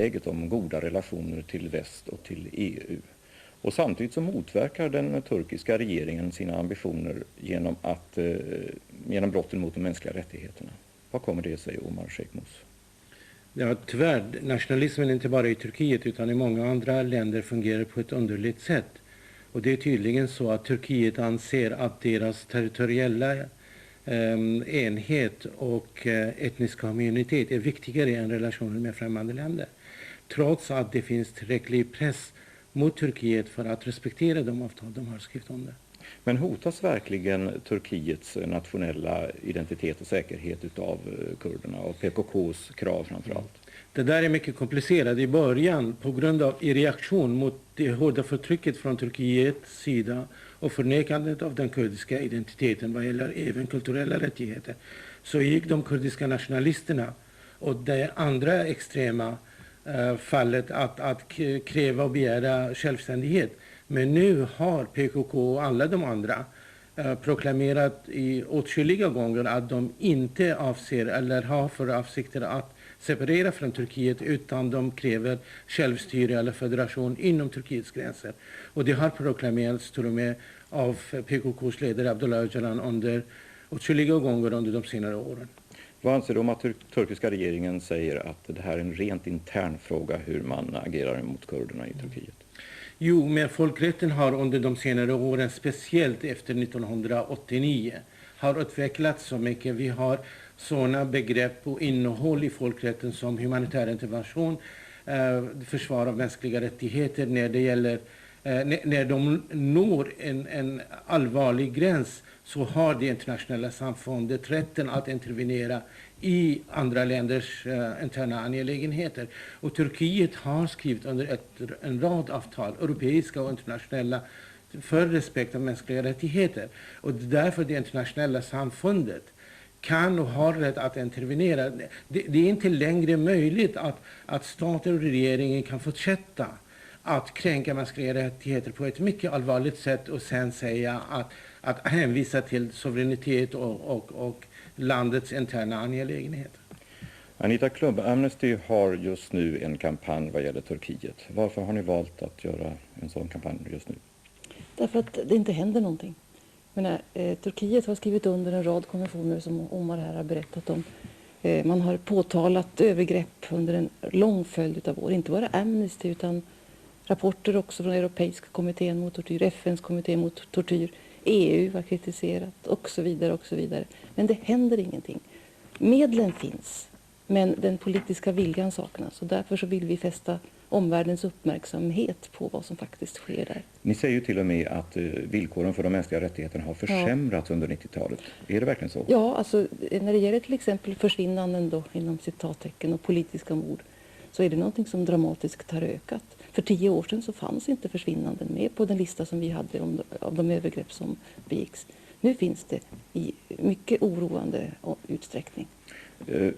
läget om goda relationer till väst och till EU. Och samtidigt så motverkar den turkiska regeringen sina ambitioner genom brotten mot de mänskliga rättigheterna. Vad kommer det sig, Omar Sheikh Mous? Ja, tyvärr, nationalismen inte bara i Turkiet utan i många andra länder fungerar på ett underligt sätt. Och det är tydligen så att Turkiet anser att deras territoriella enhet och etniska homogenitet är viktigare än relationer med främmande länder. Trots att det finns tillräcklig press mot Turkiet för att respektera de avtal de har skrivit under. Men hotas verkligen Turkiets nationella identitet och säkerhet utav kurderna och PKKs krav framförallt? Det där är mycket komplicerat. I början, på grund av i reaktion mot det hårda förtrycket från Turkiets sida och förnekandet av den kurdiska identiteten vad gäller även kulturella rättigheter, så gick de kurdiska nationalisterna och det andra extrema fallet att kräva och begära självständighet. Men nu har PKK och alla de andra proklamerat i åtskilliga gånger att de inte avser eller har för avsikter att separera från Turkiet, utan de kräver självstyre eller federation inom Turkiets gränser. Och det har proklamerats till och med av PKKs ledare Abdullah Öcalan under åtskilliga gånger under de senare åren. Vad anser du om att turkiska regeringen säger att det här är en rent intern fråga hur man agerar mot kurderna i Turkiet? Jo, men folkrätten har under de senare åren, speciellt efter 1989, har utvecklats så mycket. Vi har sådana begrepp och innehåll i folkrätten som humanitär intervention, försvar av mänskliga rättigheter när de når en allvarlig gräns, så har det internationella samfundet rätten att intervenera i andra länders interna angelägenheter. Och Turkiet har skrivit under en rad avtal, europeiska och internationella, för respekt av mänskliga rättigheter. Och därför det internationella samfundet kan och har rätt att intervenera. Det är inte längre möjligt att stater och regeringen kan fortsätta att kränka mänskliga rättigheter på ett mycket allvarligt sätt och sen säga att hänvisa till suveränitet och landets interna angelägenheter. Anita Klum, Amnesty har just nu en kampanj vad gäller Turkiet. Varför har ni valt att göra en sån kampanj just nu? Därför att det inte händer någonting. Turkiet har skrivit under en rad konventioner som Omar här har berättat om. Man har påtalat övergrepp under en lång följd av år. Inte bara Amnesty utan rapporter också från Europeiska kommittén mot tortyr, FNs kommitté mot tortyr, EU har kritiserat och så vidare och så vidare. Men det händer ingenting. Medlen finns, men den politiska viljan saknas. Och därför så vill vi fästa omvärldens uppmärksamhet på vad som faktiskt sker där. Ni säger ju till och med att villkoren för de mänskliga rättigheterna har försämrats under 90-talet. Är det verkligen så? Ja, alltså när det gäller till exempel försvinnanden då, inom citattecken, och politiska mord, så är det någonting som dramatiskt har ökat. För 10 år sedan så fanns inte försvinnanden med på den lista som vi hade av de övergrepp som begicks. Nu finns det i mycket oroande utsträckning.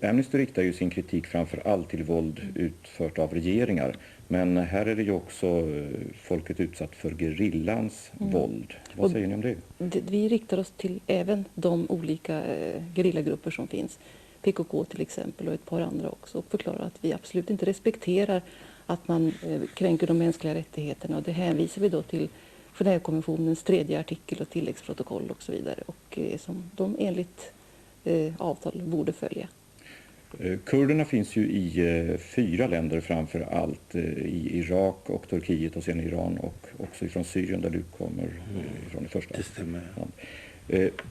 Amnesty riktar ju sin kritik framför allt till våld utfört av regeringar. Men här är det ju också folket utsatt för gerillans våld. Vad säger ni om det? Vi riktar oss till även de olika gerillagrupper som finns. PKK till exempel och ett par andra också. Och förklarar att vi absolut inte respekterar att man kränker de mänskliga rättigheterna. Och det hänvisar vi då till Genèvekonventionens 3:e artikel och tilläggsprotokoll och så vidare. Och som de enligt avtal borde följa. Kurderna finns ju i 4 länder framför allt. I Irak och Turkiet och sen Iran och också från Syrien där du kommer från i första. Det stämmer. Ja.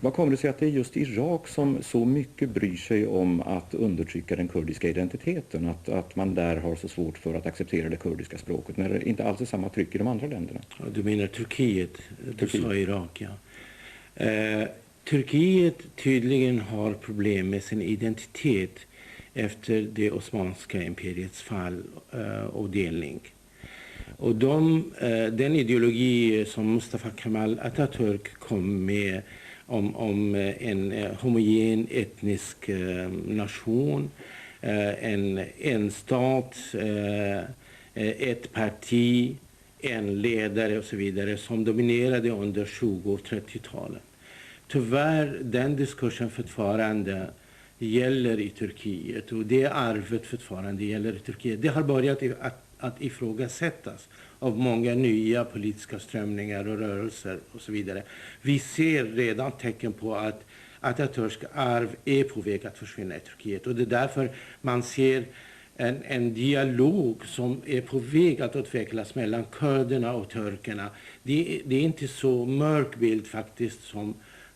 Vad kommer det sig att det är just Irak som så mycket bryr sig om att undertrycka den kurdiska identiteten? Att man där har så svårt för att acceptera det kurdiska språket när det inte alls är samma tryck i de andra länderna? Ja, du menar Turkiet? Du sa Irak, ja. Turkiet tydligen har problem med sin identitet efter det osmanska imperiets fall och delning. Och den ideologi som Mustafa Kemal Atatürk kom med om en homogen etnisk nation, en stat, ett parti, en ledare och så vidare som dominerade under 20- och 30-talet. Tyvärr den diskursen fortfarande gäller i Turkiet, och det arvet fortfarande gäller i Turkiet. Det har börjat att ifrågasättas av många nya politiska strömningar och rörelser och så vidare. Vi ser redan tecken på att Atatürks arv är på väg att försvinna i Turkiet, och det är därför man ser en dialog som är på väg att utvecklas mellan kurderna och turkarna. Det är inte så mörk bild faktiskt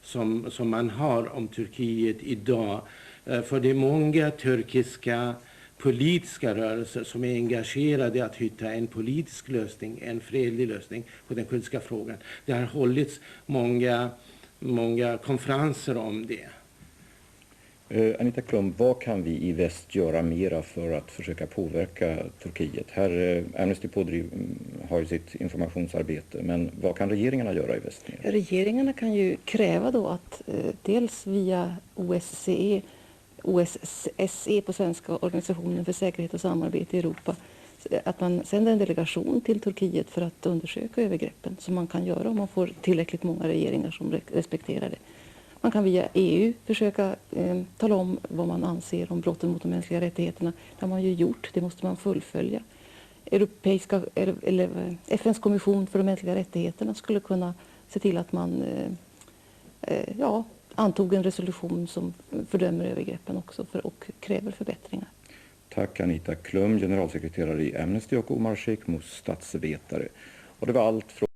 som man har om Turkiet idag. För det är många turkiska politiska rörelser som är engagerade att hitta en politisk lösning, en fredlig lösning på den kurdiska frågan. Det har hållits många konferenser om det. Anita Klum, vad kan vi i väst göra mera för att försöka påverka Turkiet? Amnesty har ju sitt informationsarbete, men vad kan regeringarna göra i väst? Regeringarna kan ju kräva då att dels via OSSE på svenska, Organisationen för säkerhet och samarbete i Europa, att man sänder en delegation till Turkiet för att undersöka övergreppen, som man kan göra om man får tillräckligt många regeringar som respekterar det. Man kan via EU försöka tala om vad man anser om brotten mot de mänskliga rättigheterna. Det har man ju gjort, det måste man fullfölja. FNs kommission för de mänskliga rättigheterna skulle kunna se till att man antog en resolution som fördömer övergreppen också och kräver förbättringar. Tack Anita Klum, generalsekreterare i Amnesty, och Omar Sheikh Mus, statsvetare. Och det var allt från